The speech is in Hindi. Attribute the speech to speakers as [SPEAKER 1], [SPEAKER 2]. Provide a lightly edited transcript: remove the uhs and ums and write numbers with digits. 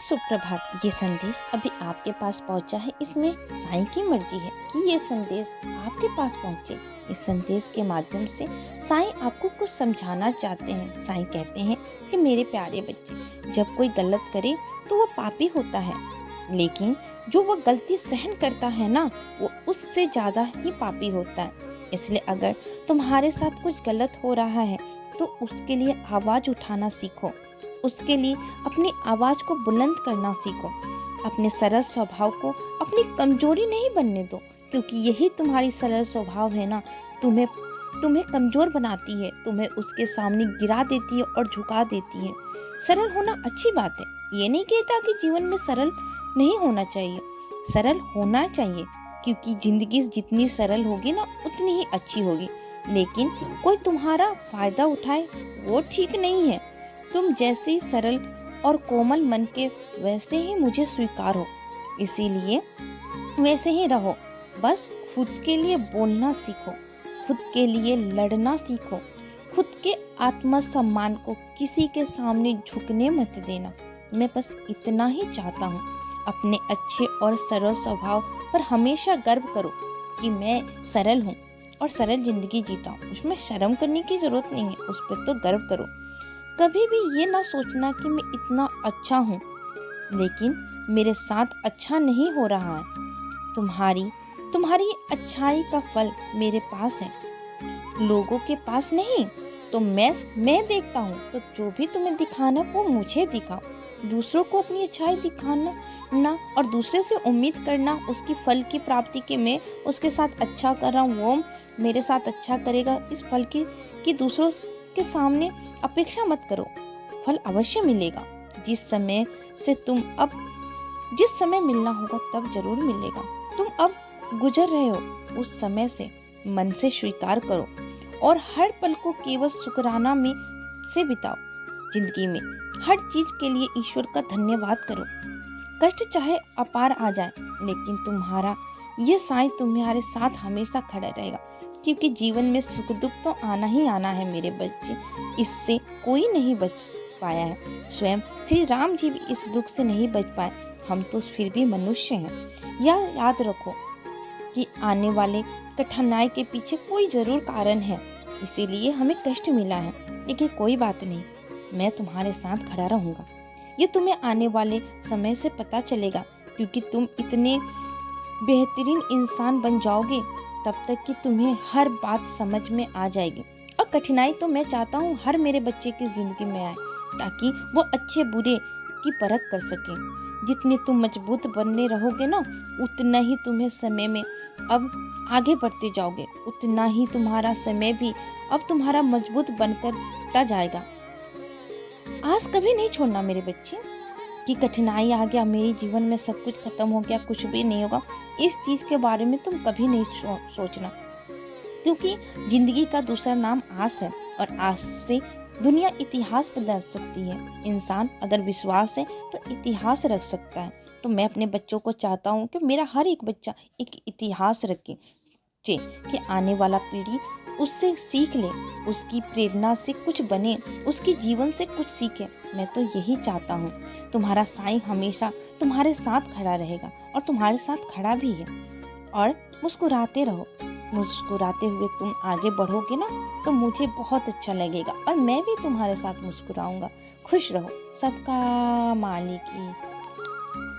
[SPEAKER 1] सुप्रभात। ये संदेश अभी आपके पास पहुंचा है। इसमें साईं की मर्जी है कि ये संदेश आपके पास पहुंचे। इस संदेश के माध्यम से साईं आपको कुछ समझाना चाहते हैं। साईं कहते हैं कि मेरे प्यारे बच्चे, जब कोई गलत करे तो वो पापी होता है, लेकिन जो वो गलती सहन करता है ना, वो उससे ज़्यादा ही पापी होता है। इसलिए अगर तुम्हारे साथ कुछ गलत हो रहा है तो उसके लिए आवाज़ उठाना सीखो। उसके लिए अपनी आवाज़ को बुलंद करना सीखो। अपने सरल स्वभाव को अपनी कमजोरी नहीं बनने दो, क्योंकि यही तुम्हारी सरल स्वभाव है ना, तुम्हें तुम्हें कमजोर बनाती है, तुम्हें उसके सामने गिरा देती है और झुका देती है। सरल होना अच्छी बात है। ये नहीं कहता कि जीवन में सरल नहीं होना चाहिए, सरल होना चाहिए, क्योंकि जिंदगी जितनी सरल होगी ना उतनी ही अच्छी होगी। लेकिन कोई तुम्हारा फायदा उठाए वो ठीक नहीं है। तुम जैसे ही सरल और कोमल मन के वैसे ही मुझे स्वीकार हो, इसीलिए वैसे ही रहो। बस खुद के लिए बोलना सीखो, खुद के लिए लड़ना सीखो, खुद के आत्मसम्मान को किसी के सामने झुकने मत देना। मैं बस इतना ही चाहता हूँ। अपने अच्छे और सरल स्वभाव पर हमेशा गर्व करो कि मैं सरल हूँ और सरल जिंदगी जीता हूँ। उसमें शर्म करने की जरूरत नहीं है, उस पर तो गर्व करो। कभी भी ये ना सोचना कि मैं इतना अच्छा हूँ लेकिन मेरे साथ अच्छा नहीं हो रहा है। तुम्हारी अच्छाई का फल मेरे पास है, लोगों के पास नहीं। तो मैं देखता हूँ, तो जो भी तुम्हें दिखाना वो मुझे दिखाओ। दूसरों को अपनी अच्छाई दिखाना ना और दूसरे से उम्मीद करना उसकी फल की प्राप्ति के मैं उसके साथ अच्छा कर रहा हूँ, वो मेरे साथ अच्छा करेगा, इस फल की दूसरों के सामने अपेक्षा मत करो। फल अवश्य मिलेगा। जिस समय मिलना होगा तब जरूर मिलेगा। तुम अब गुजर रहे हो, उस समय से मन से स्वीकार करो और हर पल को केवल शुक्राना में से बिताओ। जिंदगी में हर चीज के लिए ईश्वर का धन्यवाद करो। कष्ट चाहे अपार आ जाए, लेकिन तुम्हारा ये साईं तुम्हारे साथ हमेशा खड़ा रहेगा, क्योंकि जीवन में सुख दुख तो आना ही आना है मेरे बच्चे। इससे कोई नहीं बच पाया है। स्वयं श्री राम जी भी इस दुख से नहीं बच पाए। हम तो फिर भी मनुष्य हैं। यह याद रखो कि आने वाले कठिनाई के पीछे कोई जरूर कारण है, इसीलिए हमें कष्ट मिला है। लेकिन कोई बात नहीं, मैं तुम्हारे साथ खड़ा रहूंगा। ये तुम्हें आने वाले समय से पता चलेगा, क्योंकि तुम इतने बेहतरीन इंसान बन जाओगे तब तक कि तुम्हें हर बात समझ में आ जाएगी। और कठिनाई तो मैं चाहता हूँ हर मेरे बच्चे की जिंदगी में आए, ताकि वो अच्छे बुरे की परख कर सके। जितने तुम मजबूत बनने रहोगे ना, उतना ही तुम्हें समय में अब आगे बढ़ते जाओगे, उतना ही तुम्हारा समय भी अब तुम्हारा मजबूत बनकर जाएगा। आस कभी नहीं छोड़ना मेरे बच्चे कि कठिनाई आ गया, मेरे जीवन में सब कुछ खत्म हो गया, कुछ भी नहीं होगा। इस चीज के बारे में तुम कभी नहीं सोचना, क्योंकि जिंदगी का दूसरा नाम आस है और आस से दुनिया इतिहास बदल सकती है। इंसान अगर विश्वास है तो इतिहास रख सकता है। तो मैं अपने बच्चों को चाहता हूँ कि मेरा हर एक बच्चा एक इतिहास रखे, कि आने वाला पीढ़ी उससे सीख ले, उसकी प्रेरणा से कुछ बने, उसके जीवन से कुछ सीखे। मैं तो यही चाहता हूँ। तुम्हारा साईं हमेशा तुम्हारे साथ खड़ा रहेगा और तुम्हारे साथ खड़ा भी है। और मुस्कुराते रहो। मुस्कुराते हुए तुम आगे बढ़ोगे ना, तो मुझे बहुत अच्छा लगेगा और मैं भी तुम्हारे साथ मुस्कुराऊंगा। खुश रहो। सबका मालिक ही